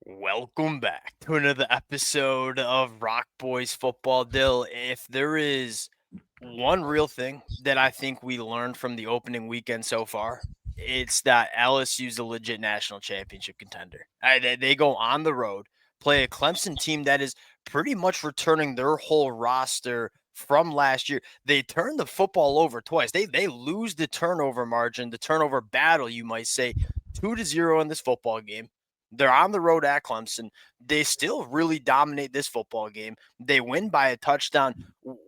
Welcome back to another episode of Rock Boys Football. Dill, if there is one real thing that I think we learned from the opening weekend so far, it's that LSU's a legit national championship contender. They go on the road, play a Clemson team that is pretty much returning their whole roster from last year. They turn the football over twice. They lose the turnover margin, the turnover battle, you might say, 2-0 in this football game. They're on the road at Clemson. They still really dominate this football game. They win by a touchdown.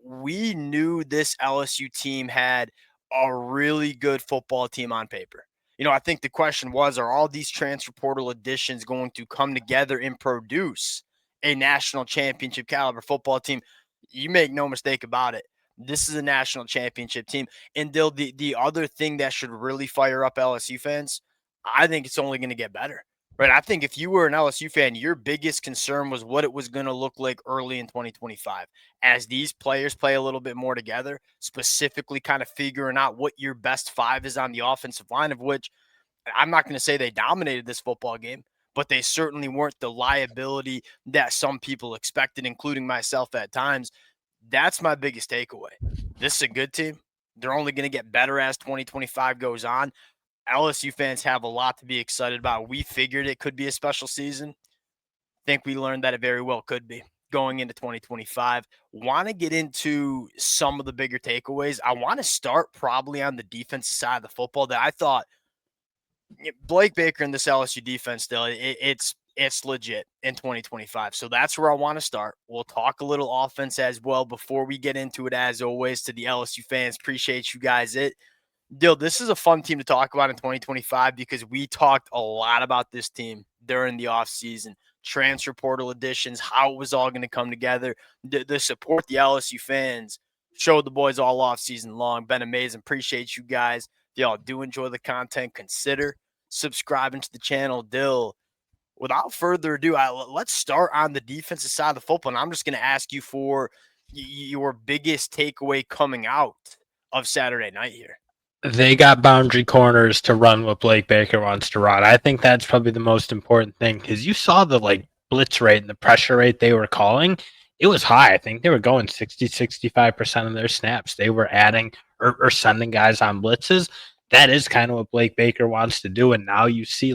We knew this LSU team had a really good football team on paper. I think the question was, are all these transfer portal additions going to come together and produce a national championship caliber football team? You make no mistake about it. This is a national championship team. And the other thing that should really fire up LSU fans, I think it's only going to get better. Right. I think if you were an LSU fan, your biggest concern was what it was going to look like early in 2025 as these players play a little bit more together, specifically kind of figuring out what your best five is on the offensive line, of which I'm not going to say they dominated this football game, but they certainly weren't the liability that some people expected, including myself at times. That's my biggest takeaway. This is a good team. They're only going to get better as 2025 goes on. LSU fans have a lot to be excited about. We figured it could be a special season. Think we learned that it very well could be going into 2025. Want to get into some of the bigger takeaways. I want to start probably on the defensive side of the football that I thought Blake Baker and this LSU defense still, it's legit in 2025. So that's where I want to start. We'll talk a little offense as well before we get into it. As always, to the LSU fans, appreciate you guys. Dill, this is a fun team to talk about in 2025 because we talked a lot about this team during the offseason, transfer portal additions, how it was all going to come together. The support the LSU fans showed the boys all offseason long. Been amazing. Appreciate you guys. If y'all do enjoy the content, consider subscribing to the channel. Dill, without further ado, let's start on the defensive side of the football. And I'm just going to ask you for your biggest takeaway coming out of Saturday night here. They got boundary corners to run what Blake Baker wants to run. I think that's probably the most important thing because you saw the blitz rate and the pressure rate they were calling. It was high. I think they were going 65% of their snaps. They were adding or sending guys on blitzes. That is kind of what Blake Baker wants to do. And now you see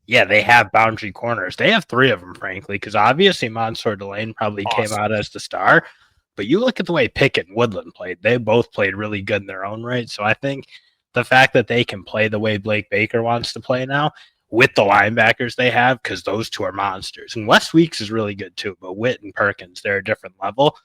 they have boundary corners. They have three of them, frankly, because obviously Mansour Delane probably came out as the star. But you look at the way Pickett and Woodland played. They both played really good in their own right. So I think the fact that they can play the way Blake Baker wants to play now with the linebackers they have, because those two are monsters. And Wes Weeks is really good too, but Witt and Perkins, they're a different level.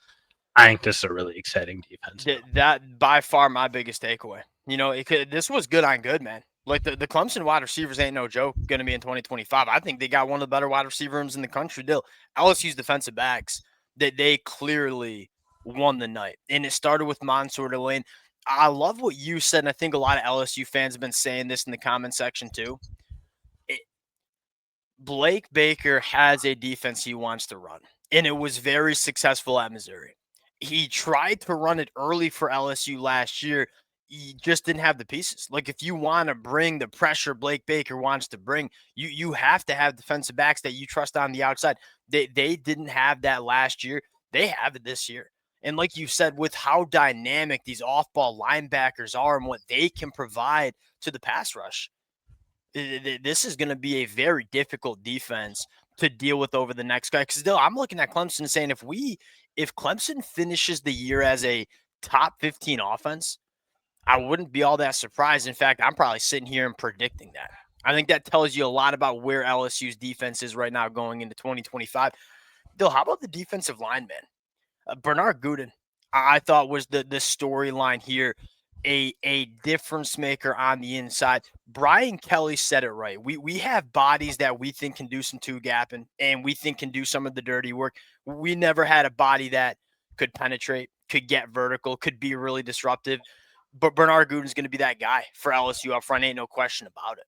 I think this is a really exciting defense. That by far my biggest takeaway. This was good on good, man. Like the Clemson wide receivers ain't no joke going to be in 2025. I think they got one of the better wide receiver rooms in the country. Still, LSU's defensive backs, they clearly won the night. And it started with Mansour Delane. I love what you said, and I think a lot of LSU fans have been saying this in the comment section too. Blake Baker has a defense he wants to run, and it was very successful at Missouri. He tried to run it early for LSU last year. He just didn't have the pieces. Like, if you want to bring the pressure Blake Baker wants to bring, you have to have defensive backs that you trust on the outside. They didn't have that last year. They have it this year. And like you said, with how dynamic these off-ball linebackers are and what they can provide to the pass rush, this is going to be a very difficult defense to deal with over the next guy. Because still, I'm looking at Clemson saying if Clemson finishes the year as a top 15 offense, I wouldn't be all that surprised. In fact, I'm probably sitting here and predicting that. I think that tells you a lot about where LSU's defense is right now going into 2025. Bill, how about the defensive lineman? Bernard Gooden, I thought was the storyline here, a difference maker on the inside. Brian Kelly said it right. We have bodies that we think can do some two-gapping and we think can do some of the dirty work. We never had a body that could penetrate, could get vertical, could be really disruptive. But Bernard Gooden's going to be that guy for LSU up front. Ain't no question about it.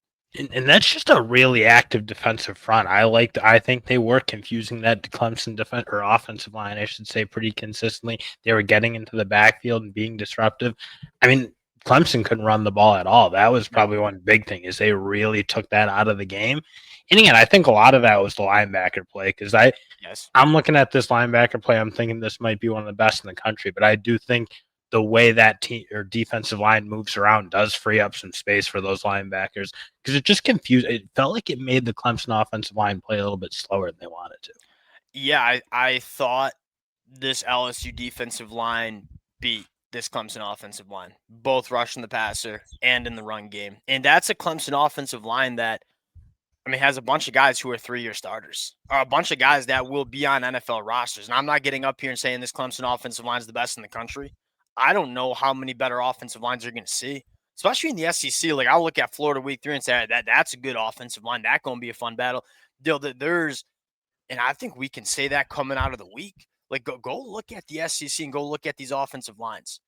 And that's just a really active defensive front. I think they were confusing that Clemson defense or offensive line, I should say, pretty consistently. They were getting into the backfield and being disruptive. I mean, Clemson couldn't run the ball at all. That was probably one big thing is they really took that out of the game. And again, I think a lot of that was the linebacker play because Yes. I'm looking at this linebacker play. I'm thinking this might be one of the best in the country, but I do think the way that team or defensive line moves around does free up some space for those linebackers because it just confused. It felt like it made the Clemson offensive line play a little bit slower than they wanted to. Yeah, I thought this LSU defensive line beat this Clemson offensive line, both rushing the passer and in the run game. And that's a Clemson offensive line that, I mean, has a bunch of guys who are 3-year starters, or a bunch of guys that will be on NFL rosters. And I'm not getting up here and saying this Clemson offensive line is the best in the country. I don't know how many better offensive lines you're going to see, especially in the SEC. Like, I'll look at Florida week 3 and say that's a good offensive line. That's going to be a fun battle. There's, and I think we can say that coming out of the week. Like, go look at the SEC and go look at these offensive lines.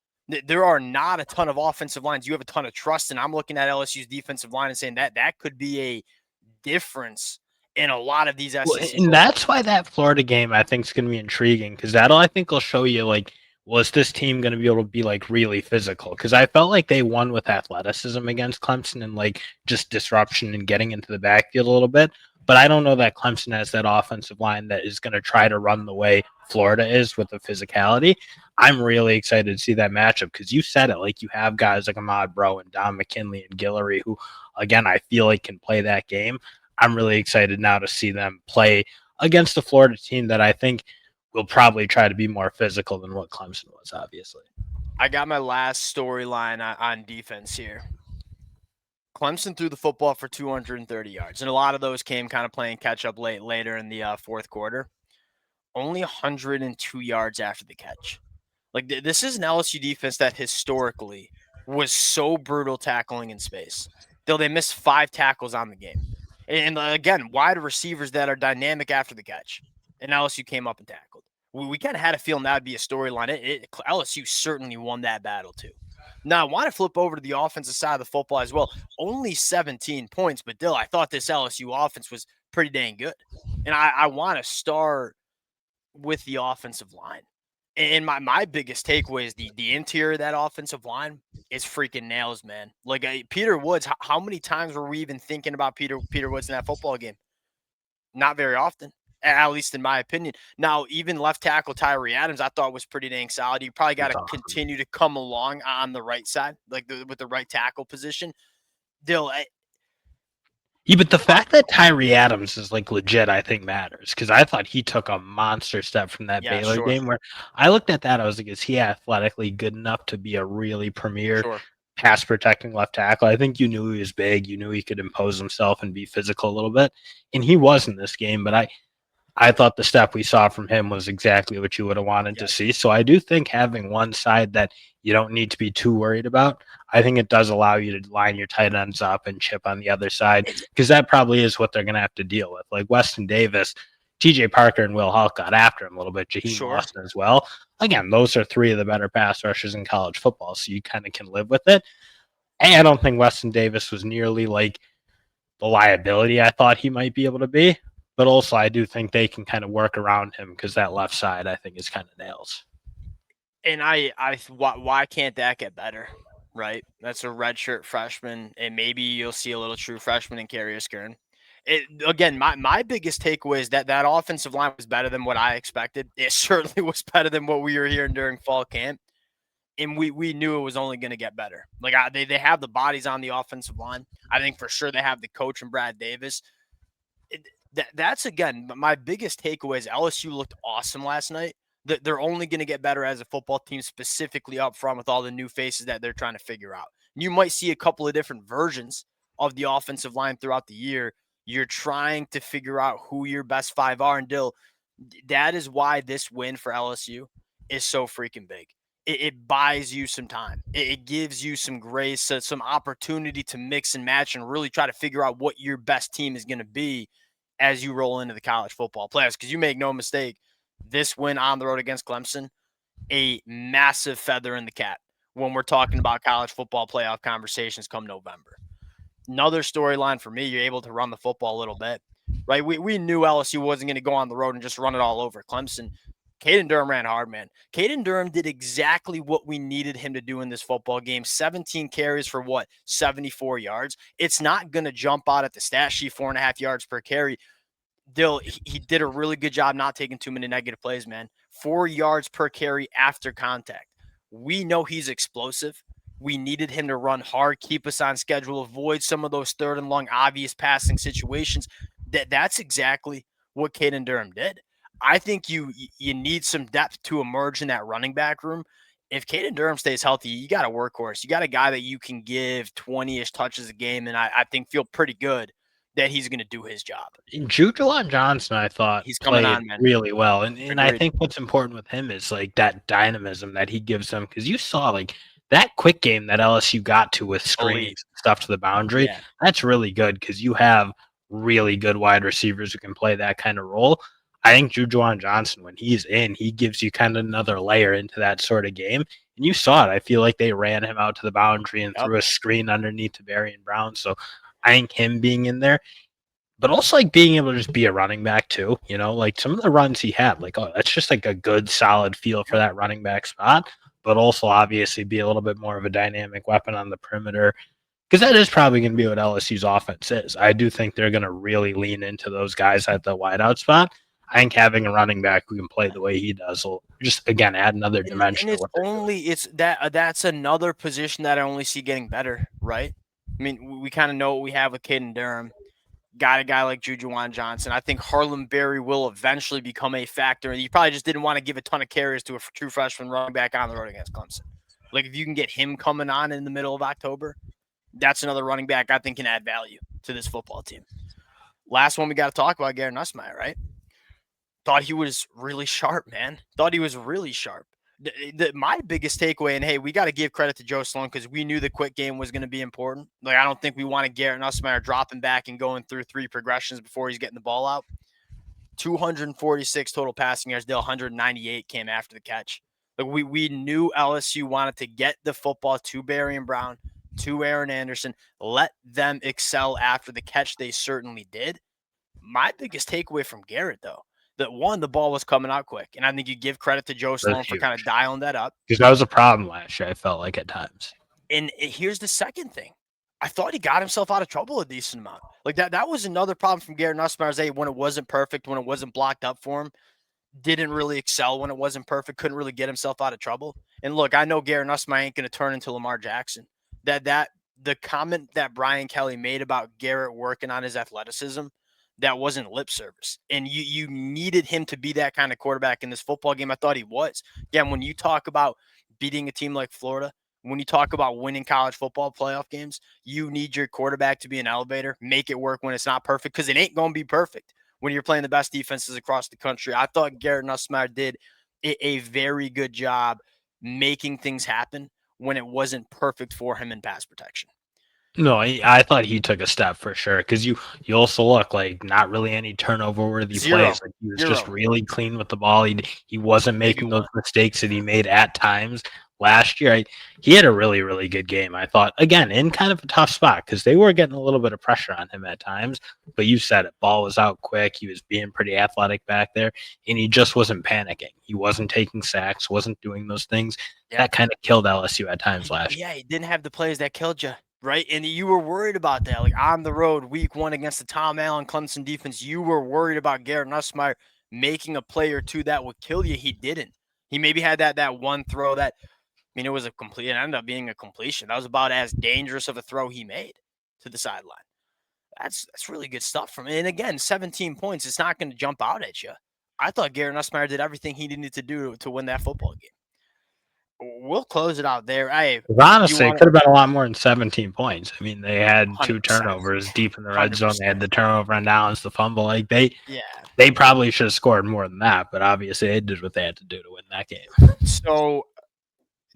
There are not a ton of offensive lines you have a ton of trust in. I'm looking at LSU's defensive line and saying that could be a difference in a lot of these Well, SEC and football that's why games. that Florida game I think is going to be intriguing because that'll I think will show you like was this team going to be able to be like really physical? Because I felt like they won with athleticism against Clemson and like just disruption and getting into the backfield a little bit. But I don't know that Clemson has that offensive line that is going to try to run the way Florida is with the physicality. I'm really excited to see that matchup because you said it like you have guys like Ahmad Bro and Don McKinley and Guillory who, again, I feel like can play that game. I'm really excited now to see them play against a Florida team that I think will probably try to be more physical than what Clemson was, obviously. I got my last storyline on defense here. Clemson threw the football for 230 yards, and a lot of those came kind of playing catch up later in the fourth quarter. Only 102 yards after the catch. Like, this is an LSU defense that historically was so brutal tackling in space. Though they missed 5 tackles on the game. And again, wide receivers that are dynamic after the catch. And LSU came up and tackled. We kind of had a feeling that would be a storyline. LSU certainly won that battle too. Now, I want to flip over to the offensive side of the football as well. Only 17 points, but Dill, I thought this LSU offense was pretty dang good. And I want to start with the offensive line. And my biggest takeaway is the interior of that offensive line is freaking nails, man. Like, Peter Woods, how many times were we even thinking about Peter Woods in that football game? Not very often, at least in my opinion. Now, even left tackle Tyree Adams, I thought was pretty dang solid. You probably got That's to awesome. continue to come along on the right side, like with the right tackle position. Dill, Yeah, but the fact that Tyree Adams is like legit, I think matters because I thought he took a monster step from that yeah, Baylor sure, game where I looked at that. I was like, is he athletically good enough to be a really premier sure. pass protecting left tackle? I think you knew he was big. You knew he could impose himself and be physical a little bit. And he was in this game, but I thought the step we saw from him was exactly what you would have wanted to Yes, see. So I do think having one side that you don't need to be too worried about, I think it does allow you to line your tight ends up and chip on the other side it's because that probably is what they're going to have to deal with. Like Weston Davis, TJ Parker, and Will Hulk got after him a little bit, Jaheim sure. Austin as well. Again, those are 3 of the better pass rushers in college football, so you kind of can live with it. And I don't think Weston Davis was nearly like the liability I thought he might be able to be. But also, I do think they can kind of work around him because that left side, I think, is kind of nails. And why can't that get better? Right, that's a redshirt freshman, and maybe you'll see a little true freshman in Carius Kern. It again, my biggest takeaway is that offensive line was better than what I expected. It certainly was better than what we were hearing during fall camp, and we knew it was only going to get better. Like, they have the bodies on the offensive line. I think for sure they have the coach and Brad Davis. That's again my biggest takeaway is LSU looked awesome last night. They're only going to get better as a football team, specifically up front with all the new faces that they're trying to figure out. You might see a couple of different versions of the offensive line throughout the year. You're trying to figure out who your best 5 are. And Dill, that is why this win for LSU is so freaking big. It buys you some time. It gives you some grace, some opportunity to mix and match and really try to figure out what your best team is going to be as you roll into the college football playoffs. Because you make no mistake, this win on the road against Clemson, a massive feather in the cap when we're talking about college football playoff conversations come November. Another storyline for me, you're able to run the football a little bit, right? We knew LSU wasn't going to go on the road and just run it all over. Clemson Caden Durham ran hard, man. Caden Durham did exactly what we needed him to do in this football game. 17 carries for 74 yards. It's not going to jump out at the stat sheet, 4.5 yards per carry. Dill, he did a really good job not taking too many negative plays, man. 4 yards per carry after contact. We know he's explosive. We needed him to run hard, keep us on schedule, avoid some of those third and long obvious passing situations. That's exactly what Caden Durham did. I think you need some depth to emerge in that running back room. If Caden Durham stays healthy, you got a workhorse. You got a guy that you can give 20-ish touches a game, and I think feel pretty good that he's going to do his job. Jujuan Johnson, I thought, He's coming played on, man. really well. And I Agreed. think what's important with him is like that dynamism that he gives them. Because you saw like that quick game that LSU got to with screens and stuff to the boundary. Yeah. That's really good because you have really good wide receivers who can play that kind of role. I think Jujuan Johnson, when he's in, he gives you kind of another layer into that sort of game. And you saw it. I feel like they ran him out to the boundary and threw a screen underneath to Varian Brown. So I think him being in there, but also like being able to just be a running back too, you know, like some of the runs he had, like, oh, that's just like a good solid feel for that running back spot, but also obviously be a little bit more of a dynamic weapon on the perimeter, because that is probably going to be what LSU's offense is. I do think they're going to really lean into those guys at the wideout spot. I think having a running back who can play the way he does will just again add another dimension. And that's another position that I only see getting better, right? I mean, we kind of know what we have with Caden Durham. Got a guy like Jujuan Johnson. I think Harlem Berry will eventually become a factor. And you probably just didn't want to give a ton of carries to a true freshman running back on the road against Clemson. Like if you can get him coming on in the middle of October, that's another running back I think can add value to this football team. Last one we got to talk about, Garrett Nussmeier, right? Thought he was really sharp, man. Thought he was really sharp. My biggest takeaway, and hey, we got to give credit to Joe Sloan because we knew the quick game was going to be important. Like, I don't think we wanted Garrett Nussmeier dropping back and going through 3 progressions before he's getting the ball out. 246 total passing yards, 198 came after the catch. Like, we knew LSU wanted to get the football to Barry and Brown, to Aaron Anderson, let them excel after the catch. They certainly did. My biggest takeaway from Garrett, though, that one, the ball was coming out quick. And I think you give credit to Joe Sloan for kind of dialing that up. Because that was a problem last year, I felt like at times. And here's the second thing. I thought he got himself out of trouble a decent amount. Like that was another problem from Garrett Nussmeier when it wasn't perfect, when it wasn't blocked up for him. Didn't really excel when it wasn't perfect, couldn't really get himself out of trouble. And look, I know Garrett Nussmeier ain't going to turn into Lamar Jackson. The comment that Brian Kelly made about Garrett working on his athleticism, that wasn't lip service. And you needed him to be that kind of quarterback in this football game. I thought he was. Again, when you talk about beating a team like Florida, when you talk about winning college football playoff games, you need your quarterback to be an elevator, make it work when it's not perfect, because it ain't going to be perfect when you're playing the best defenses across the country. I thought Garrett Nussmeier did a very good job making things happen when it wasn't perfect for him in pass protection. No, I thought he took a step for sure because you also look like not really any turnover worthy plays. Like he was just really clean with the ball. He wasn't making those mistakes that he made at times last year. He had a really, really good game. I thought, again, in kind of a tough spot because they were getting a little bit of pressure on him at times. But you said it, ball was out quick. He was being pretty athletic back there, and he just wasn't panicking. He wasn't taking sacks, wasn't doing those things. Yeah. That kind of killed LSU at times last year. Yeah, he didn't have the plays that killed you. Right. And you were worried about that. Like on the road, week 1 against the Tom Allen Clemson defense, you were worried about Garrett Nussmeier making a play or two that would kill you. He didn't. He maybe had that one throw that, it was a complete, it ended up being a completion. That was about as dangerous of a throw he made to the sideline. That's really good stuff from him. And again, 17 points, it's not going to jump out at you. I thought Garrett Nussmeier did everything he needed to do to win that football game. We'll close it out there. Honestly, it could have been a lot more than 17 points. I mean, they had 2 turnovers deep in the red 100%. Zone. They had the turnover on downs, the fumble. Like they probably should have scored more than that, but obviously they did what they had to do to win that game. So,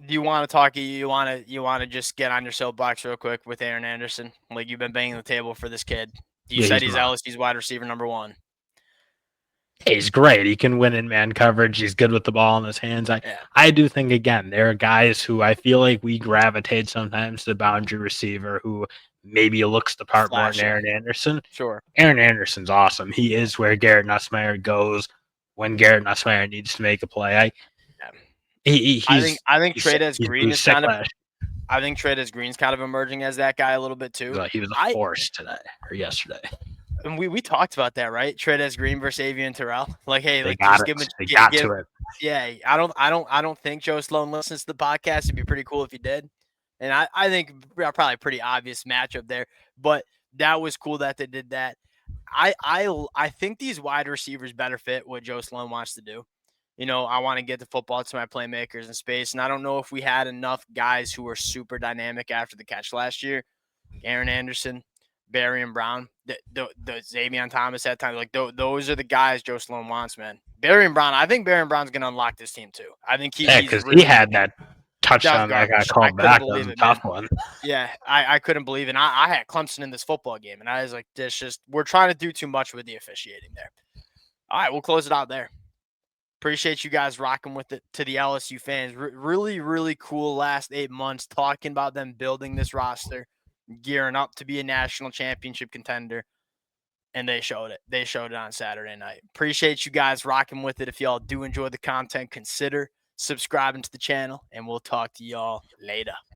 do you want to talk? You want to just get on your soapbox real quick with Aaron Anderson? Like you've been banging the table for this kid. You said he's LSU's wide receiver number 1. He's great. He can win in man coverage. He's good with the ball in his hands. I do think, again, there are guys who I feel like we gravitate sometimes to the boundary receiver who maybe looks the part more than Aaron Anderson. Sure. Aaron Anderson's awesome. He is where Garrett Nussmeier goes when Garrett Nussmeier needs to make a play. I think Trey'Dez Green is kind of. last. I think Trey'Dez Green's kind of emerging as that guy a little bit too. He was a force today or yesterday. And we talked about that, right? Trey'Dez Green versus Avian Terrell. Like, hey, They like got just it. give him. They got to it. Yeah, I don't think Joe Sloan listens to the podcast. It'd be pretty cool if he did. And I think probably a pretty obvious matchup there. But that was cool that they did that. I think these wide receivers better fit what Joe Sloan wants to do. You know, I want to get the football to my playmakers in space. And I don't know if we had enough guys who were super dynamic after the catch last year. Aaron Anderson, Barry and Brown, the Xavier Thomas at times. Like, those are the guys Joe Sloan wants, man. Barry and Brown, I think Barry and Brown's going to unlock this team too. I think because he had that touchdown that got called back. That was a tough one. Yeah, I couldn't believe it. And I had Clemson in this football game, and I was like, we're trying to do too much with the officiating there. All right, we'll close it out there. Appreciate you guys rocking with it to the LSU fans. Really, really cool last 8 months talking about them building this roster, gearing up to be a national championship contender. And they showed it. They showed it on Saturday night. Appreciate you guys rocking with it. If y'all do enjoy the content, consider subscribing to the channel, and we'll talk to y'all later.